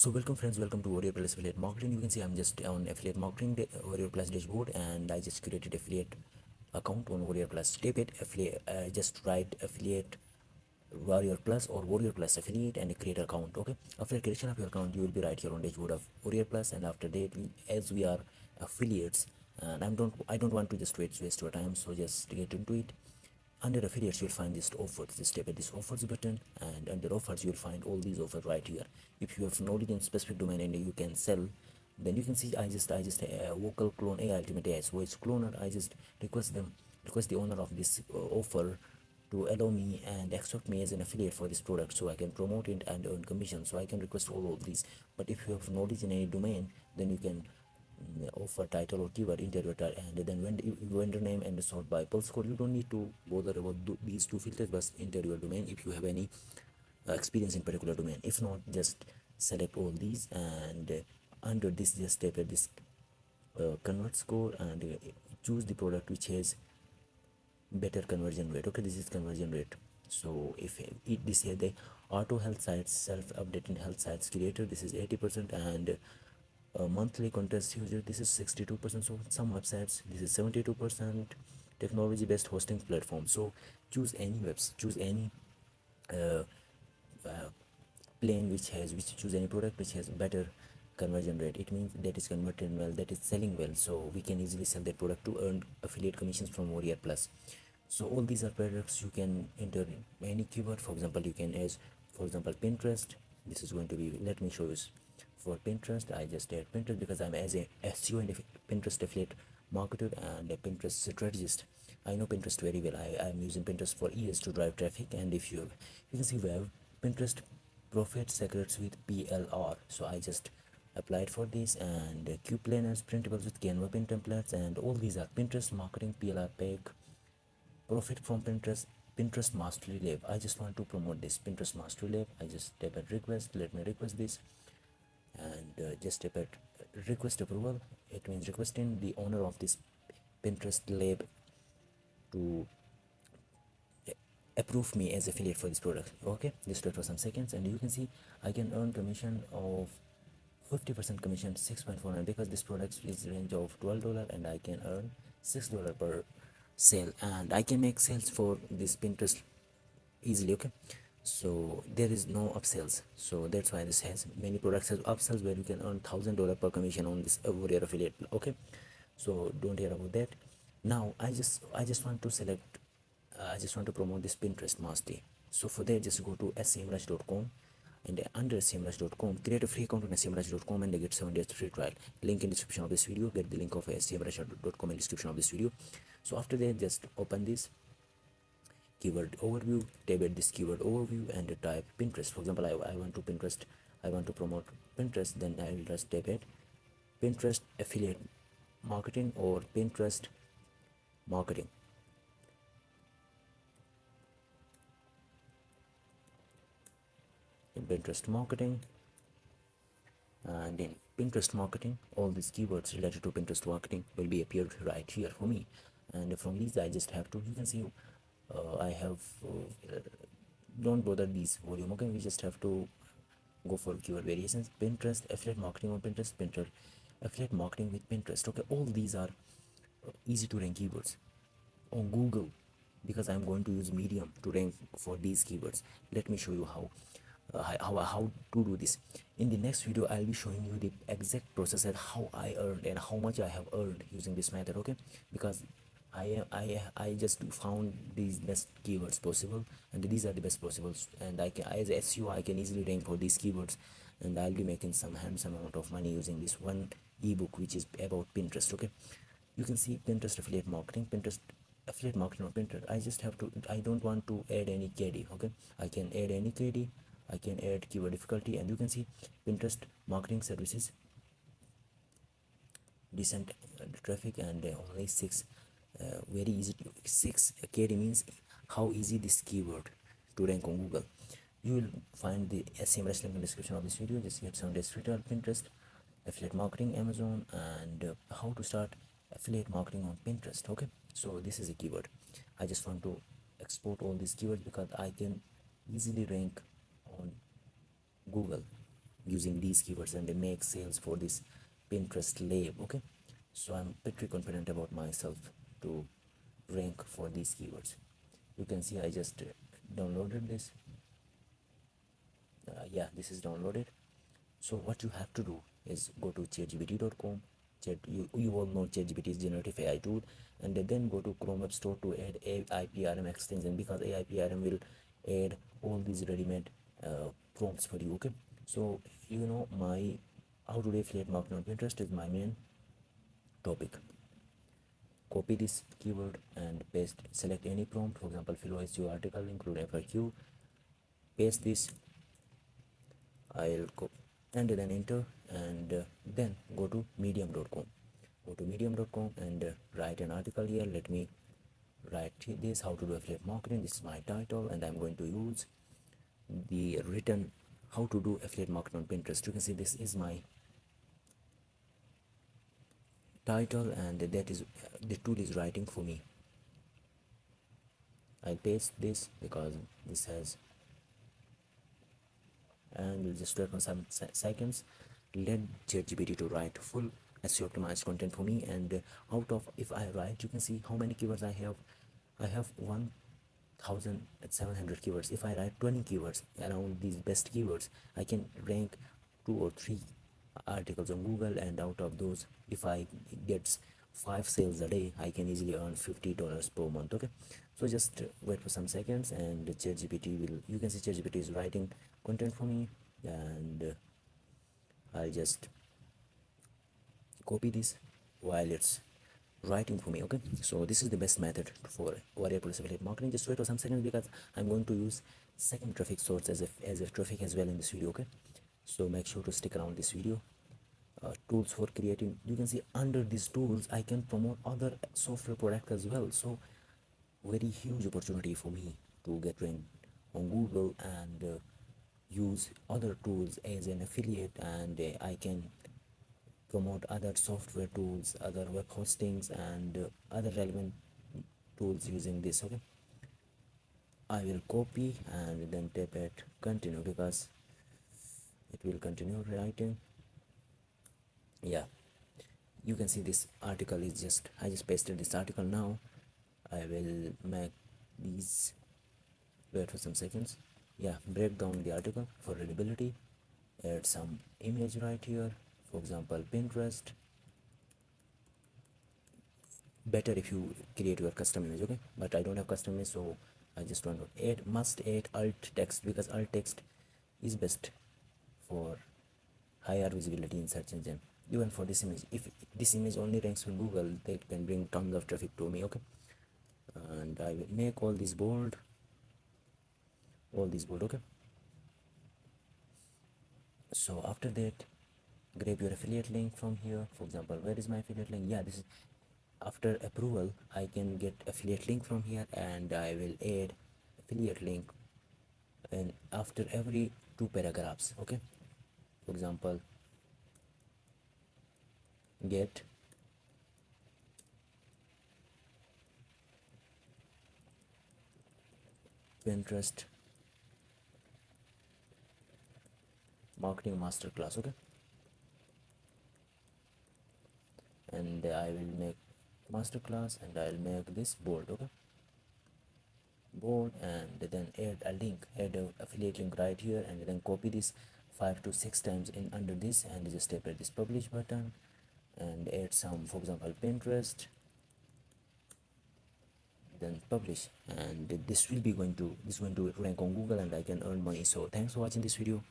So welcome friends, welcome to Warriorplus affiliate marketing. You can see I'm just on affiliate marketing Warriorplus dashboard, and I just created affiliate account on Warriorplus. Type it affiliate, just write affiliate Warriorplus or Warriorplus affiliate and create account. Okay, after creation of your account, you will be right here on dashboard of Warriorplus, and after that, as we are affiliates, and I don't want to just waste your time, so just get into it. Under affiliates, you'll find this offers. Just tap at this offers button, and under offers, you'll find all these offers right here. If you have knowledge in specific domain and you can sell, then you can see I just vocal clone AI ultimate AI voice cloner. I just request the owner of this offer to allow me and accept me as an affiliate for this product, so I can promote it and earn commission. So I can request all of these. But if you have knowledge in any domain, then you can offer title or keyword, enter your title, and then when you vendor name and sort by pulse code. You don't need to bother about these two filters, but enter your domain if you have any experience in particular domain. If not, just select all these, and under this just type at this convert score, and choose the product which has better conversion rate. Okay, this is conversion rate. So if it this here, the auto health sites, self-updating health sites creator, this is 80%, and monthly contest user, this is 62%. So some websites, this is 72%. Technology based hosting platform, so choose any choose any uh, uh, plane which choose any product which has better conversion rate. It means that is converting well, that is selling well, so we can easily sell that product to earn affiliate commissions from Warriorplus. So all these are products. You can enter any keyword. For example, you can as for example Pinterest. This is going to be, let me show you. For Pinterest, I just add Pinterest because I'm as a SEO and Pinterest affiliate marketer and a Pinterest strategist. I know Pinterest very well. I'm using Pinterest for years to drive traffic, and if you can see we have Pinterest profit secrets with PLR. So I just applied for this, and Q planners printables with Canva pin templates, and all these are Pinterest marketing PLR pack. Profit from Pinterest Mastery Lab. I just want to promote this Pinterest Mastery Lab. I just tap at request, let me request this, and just tap at request approval. It means requesting the owner of this Pinterest lab to approve me as affiliate for this product. Okay, just wait for some seconds, and you can see I can earn commission of 50% commission, 6.49, because this product is range of $12, and I can earn $6 per sale, and I can make sales for this Pinterest easily. Okay, so there is no upsells, so that's why this has many products has upsells where you can earn $1,000 per commission on this Warrior affiliate. Okay, so don't hear about that. Now I just want to select, I just want to promote this Pinterest mastery. So for that, just go to smrush.com, and under smrush.com create a free account on smrush.com and get 7 days free trial. Link in description of this video. Get the link of smrush.com in description of this video. So after that, just open this keyword overview, tab at this keyword overview, and type Pinterest. For example, I want to Pinterest, I want to promote Pinterest, then I will just type it Pinterest affiliate marketing or Pinterest marketing. In Pinterest marketing, and in Pinterest marketing, all these keywords related to Pinterest marketing will be appeared right here for me. And from these, I just have to, you can see I have don't bother these volume. Okay, we just have to go for keyword variations. Pinterest affiliate marketing on Pinterest affiliate marketing with Pinterest. Okay, all these are easy to rank keywords on Google, because I'm going to use Medium to rank for these keywords. Let me show you how to do this. In the next video, I'll be showing you the exact process and how I earned and how much I have earned using this method. Okay, because I just found these best keywords possible, and these are the best possibles, and I can, as SEO, I can easily rank for these keywords, and I'll be making some handsome amount of money using this one ebook which is about Pinterest. Okay, you can see Pinterest affiliate marketing, Pinterest affiliate marketing on Pinterest. I just have to, I don't want to add any KD. Okay, I can add any KD, I can add keyword difficulty, and you can see Pinterest marketing services decent traffic, and only 6 very easy to 6 KD means how easy this keyword to rank on Google. You will find the same link in the description of this video. Just get some days free trial Pinterest affiliate marketing, Amazon, and how to start affiliate marketing on Pinterest. Okay, so this is a keyword. I just want to export all these keywords because I can easily rank on Google. using these keywords and they make sales for this Pinterest lab. Okay, so I'm pretty confident about myself to rank for these keywords. You can see I just downloaded this. Yeah, this is downloaded. So what you have to do is go to chatgpt.com. You all know ChatGPT is generative AI tool, and then go to Chrome Web Store to add AIPRM extension, because AIPRM will add all these ready-made prompts for you. Okay, so you know my how to do affiliate marketing on Pinterest is my main topic. Copy this keyword and paste. Select any prompt, for example, fill OSU article, include FAQ. Paste this. I'll go and then enter, and then go to medium.com. Go to medium.com and write an article here. Let me write this: how to do affiliate marketing. This is my title, and I'm going to use the written how to do affiliate marketing on Pinterest. You can see this is my title, and that is the tool is writing for me. I'll paste this because this has, and we'll just wait for some seconds. Let ChatGPT to write full SEO optimized content for me, and out of, if I write, you can see how many keywords I have. I have 1700 keywords. If I write 20 keywords around these best keywords, I can rank 2 or 3 articles on Google, and out of those, if I get 5 sales a day, I can easily earn $50 per month. Okay, so just wait for some seconds, and ChatGPT will, you can see ChatGPT is writing content for me, and I'll just copy this while it's writing for me. Okay, so this is the best method for Warriorplus affiliate marketing. Just wait for some seconds, because I'm going to use second traffic source as a traffic as well in this video. Okay, so make sure to stick around this video. Tools for creating, you can see under these tools I can promote other software products as well. So very huge opportunity for me to get ranked on Google, and use other tools as an affiliate, and I can promote other software tools, other web hostings, and other relevant tools using this. Okay, I will copy and then tap at continue, because it will continue writing. Yeah, you can see this article is just, I just pasted this article. Now I will make these, wait for some seconds. Yeah, break down the article for readability, add some image right here, for example Pinterest. Better if you create your custom image. Okay, but I don't have custom image, so I just want to add, must add alt text, because alt text is best for higher visibility in search engine. Even for this image, if this image only ranks on Google, that can bring tons of traffic to me. Okay, and I will make all these bold, okay. So after that, grab your affiliate link from here. For example, where is my affiliate link? Yeah, this is, after approval I can get affiliate link from here, and I will add affiliate link and after every 2 paragraphs. Okay, for example, get Pinterest marketing masterclass. Okay, and I will make masterclass, and I'll make this bold. Okay, bold, and then add a link, add a affiliate link right here, and then copy this 5 to 6 times in under this, and just tap at this publish button and add some, for example Pinterest, then publish, and this will be going to, this is going to rank on Google, and I can earn money. So thanks for watching this video.